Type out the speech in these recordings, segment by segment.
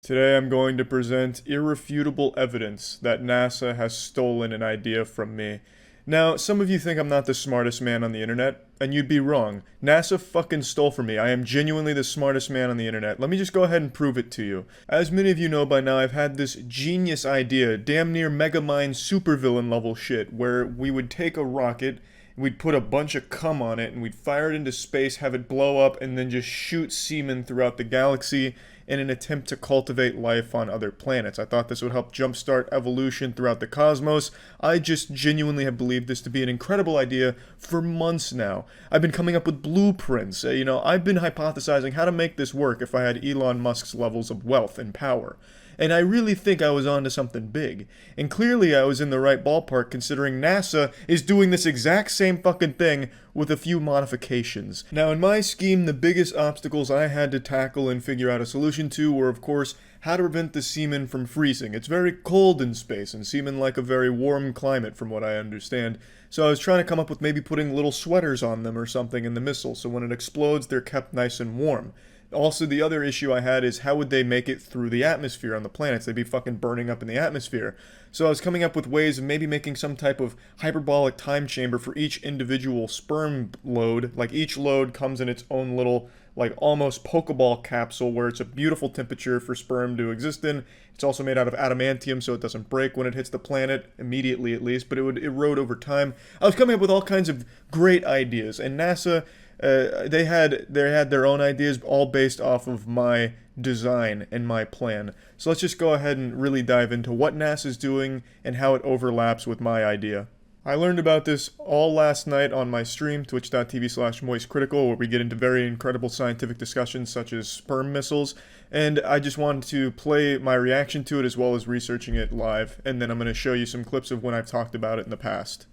Today I'm going to present irrefutable evidence that NASA has stolen an idea from me. Now, some of you think I'm not the smartest man on the internet, and you'd be wrong. NASA fucking stole from me. I am genuinely the smartest man on the internet. Let me just go ahead and prove it to you. As many of you know by now, I've had this genius idea, damn near Megamind supervillain level shit, where we would take a rocket, we'd put a bunch of cum on it, and we'd fire it into space, have it blow up, and then just shoot semen throughout the galaxy in an attempt to cultivate life on other planets. I thought this would help jumpstart evolution throughout the cosmos. I just genuinely have believed this to be an incredible idea for months now. I've been coming up with blueprints. I've been hypothesizing how to make this work if I had Elon Musk's levels of wealth and power. And I really think I was onto something big. And clearly I was in the right ballpark considering NASA is doing this exact same fucking thing with a few modifications. Now in my scheme, the biggest obstacles I had to tackle and figure out a solution to were of course how to prevent the semen from freezing. It's very cold in space and semen like a very warm climate from what I understand. So I was trying to come up with maybe putting little sweaters on them or something in the missile so when it explodes they're kept nice and warm. Also, the other issue I had is how would they make it through the atmosphere on the planets? They'd be fucking burning up in the atmosphere. So I was coming up with ways of maybe making some type of hyperbolic time chamber for each individual sperm load. Like each load comes in its own little, like almost Pokeball capsule where it's a beautiful temperature for sperm to exist in. It's also made out of adamantium so it doesn't break when it hits the planet, immediately at least, but it would erode over time. I was coming up with all kinds of great ideas, and NASA they had their own ideas, all based off of my design and my plan. So let's just go ahead and really dive into what NASA's doing and how it overlaps with my idea. I learned about this all last night on my stream, twitch.tv/moistcritical, where we get into very incredible scientific discussions such as sperm missiles, and I just wanted to play my reaction to it as well as researching it live, and then I'm going to show you some clips of when I've talked about it in the past.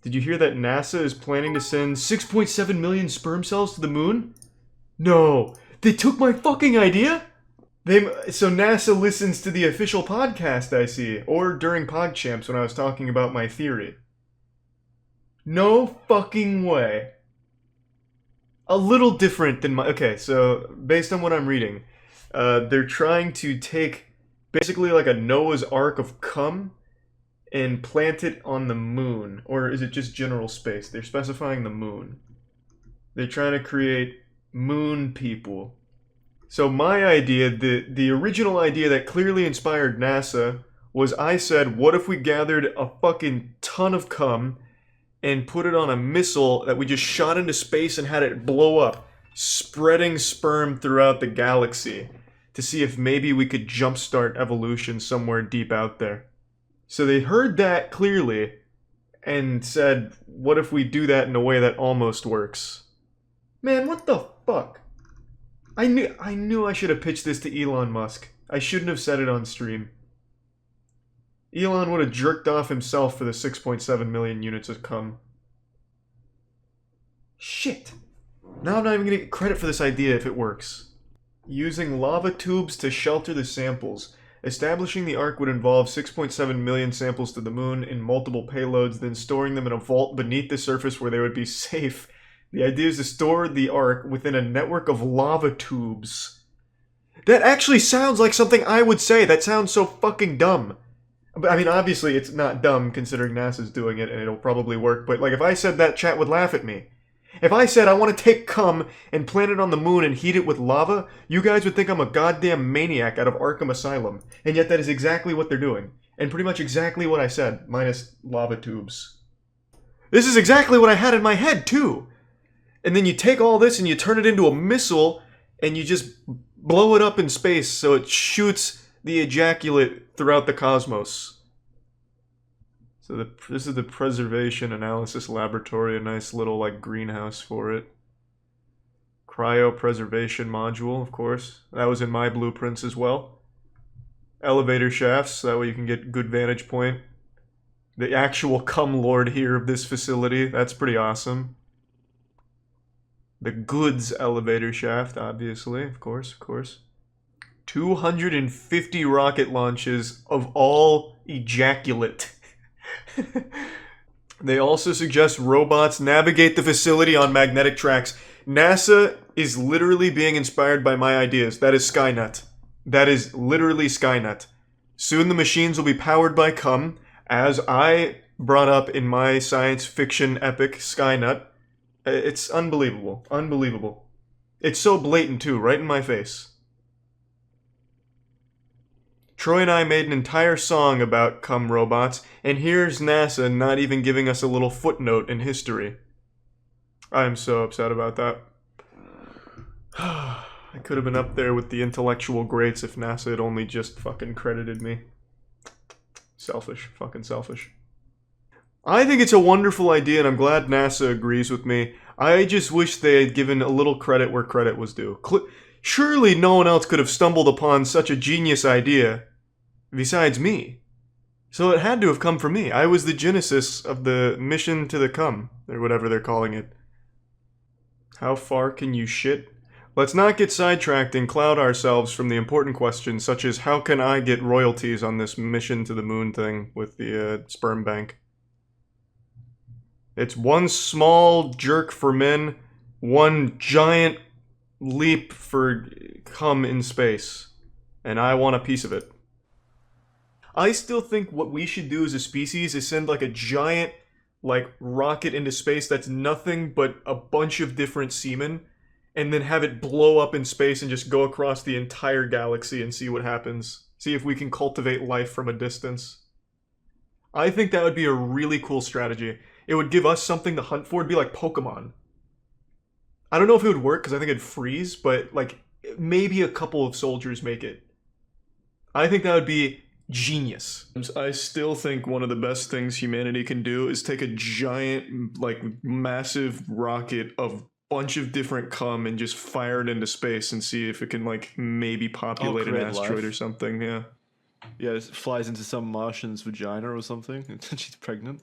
Did you hear that NASA is planning to send 6.7 million sperm cells to the moon? No, they took my fucking idea? So NASA listens to the official podcast, I see, or during PodChamps when I was talking about my theory. No fucking way. A little different than my... Okay, so based on what I'm reading, they're trying to take basically like a Noah's Ark of cum and plant it on the moon. Or is it just general space? They're specifying the moon. They're trying to create moon people. So my idea, the original idea that clearly inspired NASA was I said, what if we gathered a fucking ton of cum and put it on a missile that we just shot into space and had it blow up, spreading sperm throughout the galaxy to see if maybe we could jumpstart evolution somewhere deep out there. So they heard that clearly and said, what if we do that in a way that almost works? Man, what the fuck? I knew I should have pitched this to Elon Musk. I shouldn't have said it on stream. Elon would have jerked off himself for the 6.7 million units of cum. Shit. Now I'm not even gonna get credit for this idea if it works. Using lava tubes to shelter the samples. Establishing the Ark would involve 6.7 million samples to the moon in multiple payloads, then storing them in a vault beneath the surface where they would be safe. The idea is to store the Ark within a network of lava tubes. That actually sounds like something I would say. That sounds so fucking dumb. But I mean, obviously it's not dumb considering NASA's doing it and it'll probably work, but like if I said that, chat would laugh at me. If I said I want to take cum and plant it on the moon and heat it with lava, you guys would think I'm a goddamn maniac out of Arkham Asylum. And yet that is exactly what they're doing. And pretty much exactly what I said, minus lava tubes. This is exactly what I had in my head, too. And then you take all this and you turn it into a missile and you just blow it up in space so it shoots the ejaculate throughout the cosmos. So this is the Preservation Analysis Laboratory, a nice little like greenhouse for it. Cryopreservation module, of course. That was in my blueprints as well. Elevator shafts, so that way you can get good vantage point. The actual cum lord here of this facility, that's pretty awesome. The goods elevator shaft, obviously, of course. 250 rocket launches of all ejaculate. They also suggest robots navigate the facility on magnetic tracks. NASA is literally being inspired by my ideas. That is Skynet. That is literally Skynet. Soon the machines will be powered by cum, as I brought up in my science fiction epic Skynet. It's unbelievable. Unbelievable. It's so blatant too, right in my face. Troy and I made an entire song about cum robots, and here's NASA not even giving us a little footnote in history. I'm so upset about that. I could have been up there with the intellectual greats if NASA had only just fucking credited me. Selfish. Fucking selfish. I think it's a wonderful idea, and I'm glad NASA agrees with me. I just wish they had given a little credit where credit was due. Surely no one else could have stumbled upon such a genius idea besides me. So it had to have come from me. I was the genesis of the mission to the cum, or whatever they're calling it. How far can you shit? Let's not get sidetracked and cloud ourselves from the important questions, such as how can I get royalties on this mission to the moon thing with the sperm bank. It's one small jerk for men, one giant leap for cum in space. And I want a piece of it. I still think what we should do as a species is send like a giant rocket into space that's nothing but a bunch of different semen, and then have it blow up in space and just go across the entire galaxy and see what happens. See if we can cultivate life from a distance. I think that would be a really cool strategy. It would give us something to hunt for. It'd be like Pokemon. I don't know if it would work because I think it'd freeze, but maybe a couple of soldiers make it. I think that would be genius. I still think one of the best things humanity can do is take a giant, massive rocket of bunch of different cum and just fire it into space and see if it can maybe populate an asteroid or something. Yeah. Yeah, it flies into some Martian's vagina or something, and she's pregnant.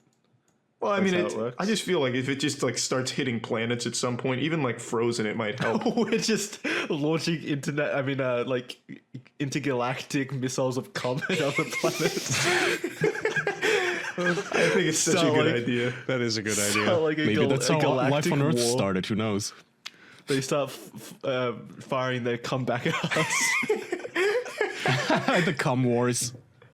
Well, I mean, I just feel like if it just starts hitting planets at some point, even Frozen, it might help. We're just launching intergalactic missiles of cum at other planets. I think it's such a good idea. That is a good idea. Maybe that's how life on Earth started. Who knows? They start firing their cum back at us. The cum wars.